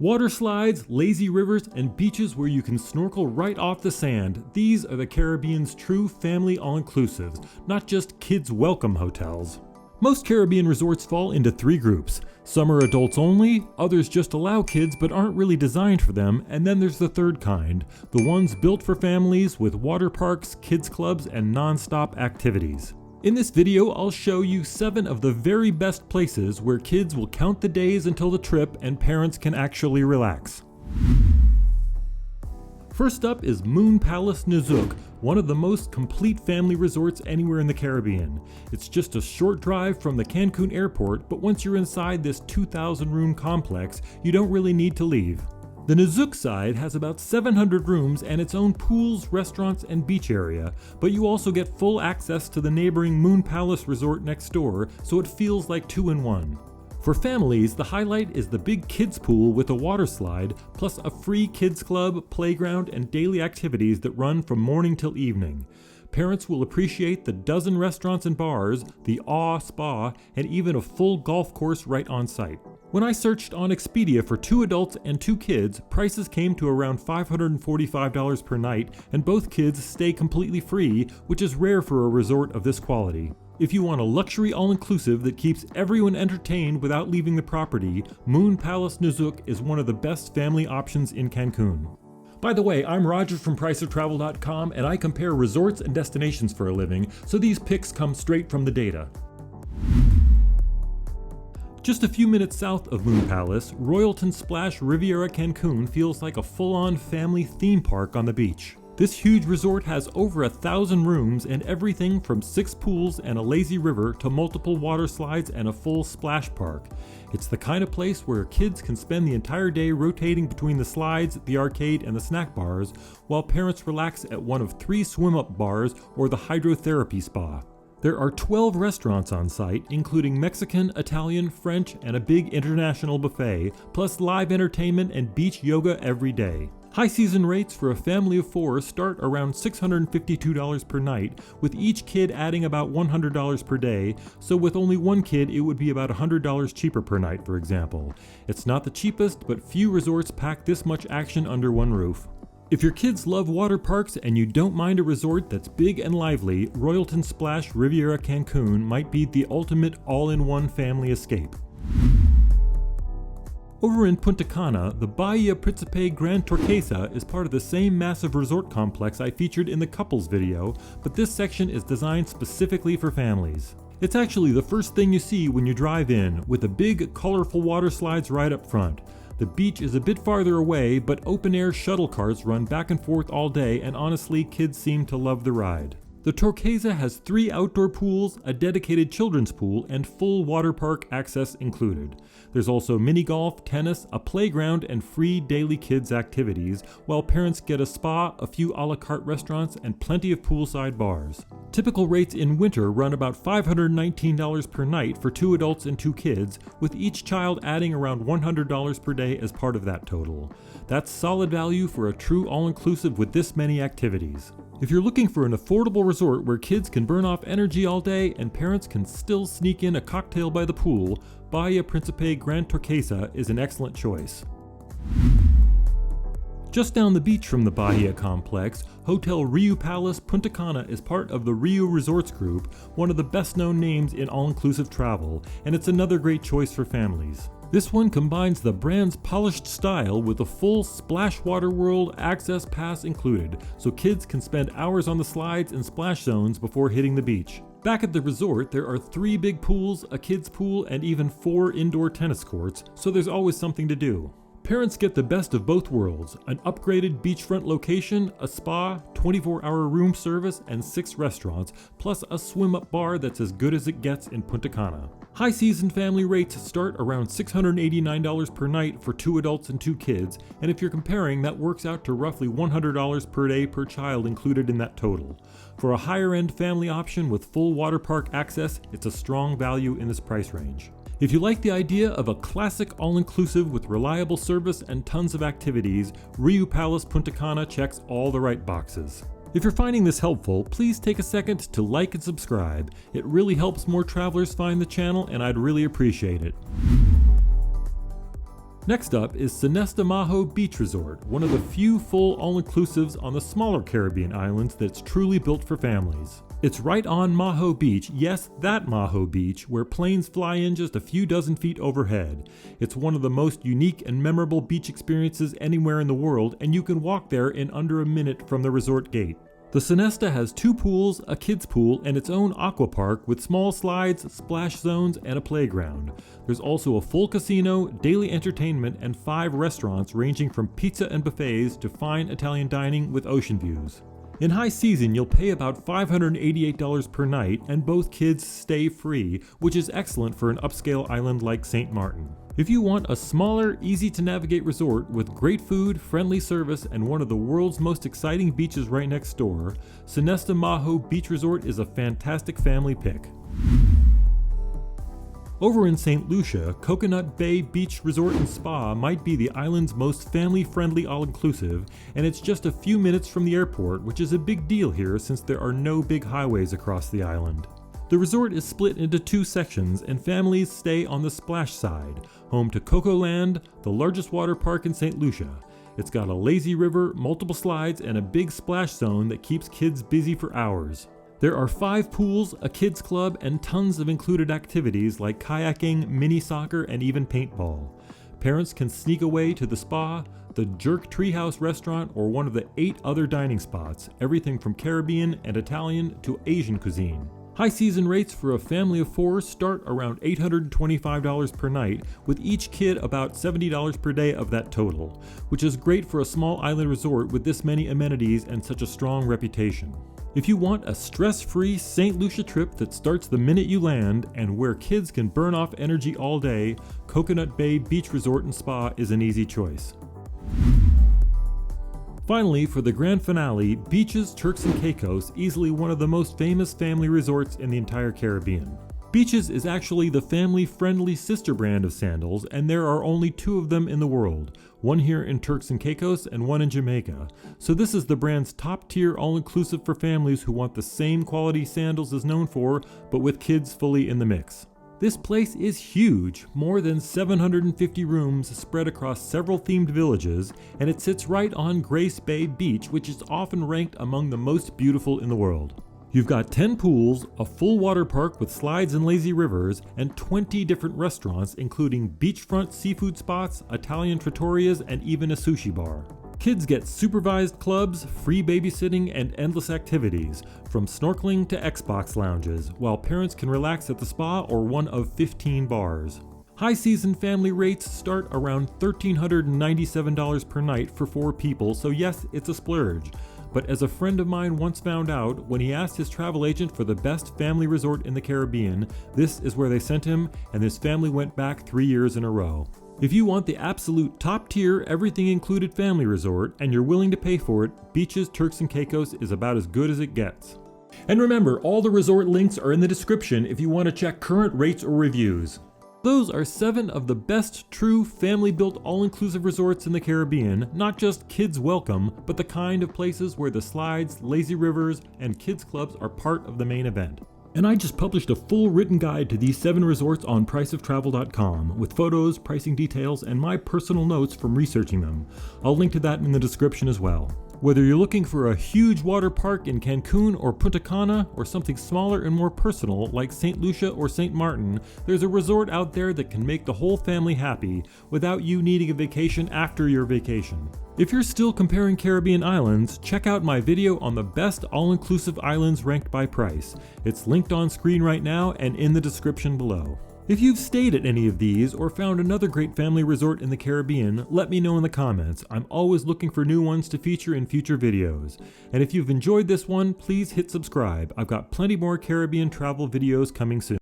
Water slides, lazy rivers, and beaches where you can snorkel right off the sand. These are the Caribbean's true family all-inclusives, not just kids welcome hotels. Most Caribbean resorts fall into three groups. Some are adults only, others just allow kids but aren't really designed for them, and then there's the third kind, the ones built for families with water parks, kids clubs, and non-stop activities. In this video, I'll show you 7 of the very best places where kids will count the days until the trip and parents can actually relax. First up is Moon Palace Nizuc, one of the most complete family resorts anywhere in the Caribbean. It's just a short drive from the Cancún airport, but once you're inside this 2,000 room complex, you don't really need to leave. The Nizuc side has about 700 rooms and its own pools, restaurants, and beach area, but you also get full access to the neighboring Moon Palace resort next door, so it feels like 2 in 1. For families, the highlight is the big kids pool with a water slide, plus a free kids club, playground, and daily activities that run from morning till evening. Parents will appreciate the dozen restaurants and bars, the Awe Spa, and even a full golf course right on site. When I searched on Expedia for 2 adults and 2 kids, prices came to around $545 per night, and both kids stay completely free, which is rare for a resort of this quality. If you want a luxury all-inclusive that keeps everyone entertained without leaving the property, Moon Palace Nizuc is one of the best family options in Cancun. By the way, I'm Roger from PriceOfTravel.com, and I compare resorts and destinations for a living, so these picks come straight from the data. Just a few minutes south of Moon Palace, Royalton / Riviera Cancun feels like a full-on family theme park on the beach. This huge resort has over 1,000 rooms and everything from 6 pools and a lazy river to multiple water slides and a full splash park. It's the kind of place where kids can spend the entire day rotating between the slides, the arcade, and the snack bars, while parents relax at one of 3 swim-up bars or the hydrotherapy spa. There are 12 restaurants on site, including Mexican, Italian, French, and a big international buffet, plus live entertainment and beach yoga every day. High season rates for a family of 4 start around $652 per night, with each kid adding about $100 per day, so with only one kid it would be about $100 cheaper per night, for example. It's not the cheapest, but few resorts pack this much action under one roof. If your kids love water parks and you don't mind a resort that's big and lively, Royalton / Riviera Cancun might be the ultimate all-in-one family escape. Over in Punta Cana, the Bahia Principe Grand Turquesa is part of the same massive resort complex I featured in the couples video, but this section is designed specifically for families. It's actually the first thing you see when you drive in, with the big, colorful water slides right up front. The beach is a bit farther away, but open-air shuttle carts run back and forth all day, and honestly, kids seem to love the ride. The Turquesa has 3 outdoor pools, a dedicated children's pool, and full water park access included. There's also mini golf, tennis, a playground, and free daily kids activities, while parents get a spa, a few a la carte restaurants, and plenty of poolside bars. Typical rates in winter run about $519 per night for 2 adults and 2 kids, with each child adding around $100 per day as part of that total. That's solid value for a true all-inclusive with this many activities. If you're looking for an affordable resort where kids can burn off energy all day and parents can still sneak in a cocktail by the pool, Bahia Principe Grand Turquesa is an excellent choice. Just down the beach from the Bahia complex, Hotel Riu Palace Punta Cana is part of the Riu Resorts Group, one of the best-known names in all-inclusive travel, and it's another great choice for families. This one combines the brand's polished style with a full Splash Water World access pass included, so kids can spend hours on the slides and splash zones before hitting the beach. Back at the resort, there are 3 big pools, a kids pool, and even 4 indoor tennis courts, so there's always something to do. Parents get the best of both worlds, an upgraded beachfront location, a spa, 24-hour room service, and 6 restaurants, plus a swim-up bar that's as good as it gets in Punta Cana. High season family rates start around $689 per night for 2 adults and 2 kids, and if you're comparing, that works out to roughly $100 per day per child included in that total. For a higher-end family option with full water park access, it's a strong value in this price range. If you like the idea of a classic all-inclusive with reliable service and tons of activities, Riu Palace Punta Cana checks all the right boxes. If you're finding this helpful, please take a second to like and subscribe. It really helps more travelers find the channel, and I'd really appreciate it. Next up is Sonesta Maho Beach Resort, one of the few full all-inclusives on the smaller Caribbean islands that's truly built for families. It's right on Maho Beach, yes, that Maho Beach, where planes fly in just a few dozen feet overhead. It's one of the most unique and memorable beach experiences anywhere in the world, and you can walk there in under a minute from the resort gate. The Sonesta has 2 pools, a kids pool, and its own aqua park with small slides, splash zones, and a playground. There's also a full casino, daily entertainment, and 5 restaurants ranging from pizza and buffets to fine Italian dining with ocean views. In high season, you'll pay about $588 per night, and both kids stay free, which is excellent for an upscale island like St. Maarten. If you want a smaller, easy-to-navigate resort with great food, friendly service, and one of the world's most exciting beaches right next door, Sonesta Maho Beach Resort is a fantastic family pick. Over in St. Lucia, Coconut Bay Beach Resort and Spa might be the island's most family-friendly all-inclusive, and it's just a few minutes from the airport, which is a big deal here since there are no big highways across the island. The resort is split into 2 sections, and families stay on the splash side, home to Coco Land, the largest water park in St. Lucia. It's got a lazy river, multiple slides, and a big splash zone that keeps kids busy for hours. There are 5 pools, a kids club, and tons of included activities like kayaking, mini soccer, and even paintball. Parents can sneak away to the spa, the Jerk Treehouse restaurant, or one of the 8 other dining spots, everything from Caribbean and Italian to Asian cuisine. High season rates for a family of 4 start around $825 per night, with each kid about $70 per day of that total, which is great for a small island resort with this many amenities and such a strong reputation. If you want a stress-free St. Lucia trip that starts the minute you land and where kids can burn off energy all day, Coconut Bay Beach Resort and Spa is an easy choice. Finally, for the grand finale, Beaches, Turks, and Caicos, easily one of the most famous family resorts in the entire Caribbean. Beaches is actually the family-friendly sister brand of sandals, and there are only 2 of them in the world, one here in Turks and Caicos and one in Jamaica. So this is the brand's top-tier all-inclusive for families who want the same quality sandals as known for, but with kids fully in the mix. This place is huge, more than 750 rooms spread across several themed villages, and it sits right on Grace Bay Beach, which is often ranked among the most beautiful in the world. You've got 10 pools, a full water park with slides and lazy rivers, and 20 different restaurants including beachfront seafood spots, Italian trattorias, and even a sushi bar. Kids get supervised clubs, free babysitting, and endless activities, from snorkeling to Xbox lounges, while parents can relax at the spa or one of 15 bars. High season family rates start around $1,397 per night for 4 people, so yes, it's a splurge. But as a friend of mine once found out, when he asked his travel agent for the best family resort in the Caribbean, this is where they sent him, and his family went back 3 years in a row. If you want the absolute top-tier, everything-included family resort, and you're willing to pay for it, Beaches, Turks, and Caicos is about as good as it gets. And remember, all the resort links are in the description if you want to check current rates or reviews. Those are 7 of the best true family-built all-inclusive resorts in the Caribbean, not just kids welcome, but the kind of places where the slides, lazy rivers, and kids clubs are part of the main event. And I just published a full written guide to these 7 resorts on priceoftravel.com with photos, pricing details, and my personal notes from researching them. I'll link to that in the description as well. Whether you're looking for a huge water park in Cancun or Punta Cana, or something smaller and more personal like St. Lucia or St. Maarten, there's a resort out there that can make the whole family happy without you needing a vacation after your vacation. If you're still comparing Caribbean islands, check out my video on the best all-inclusive islands ranked by price. It's linked on screen right now and in the description below. If you've stayed at any of these or found another great family resort in the Caribbean, let me know in the comments. I'm always looking for new ones to feature in future videos. And if you've enjoyed this one, please hit subscribe. I've got plenty more Caribbean travel videos coming soon.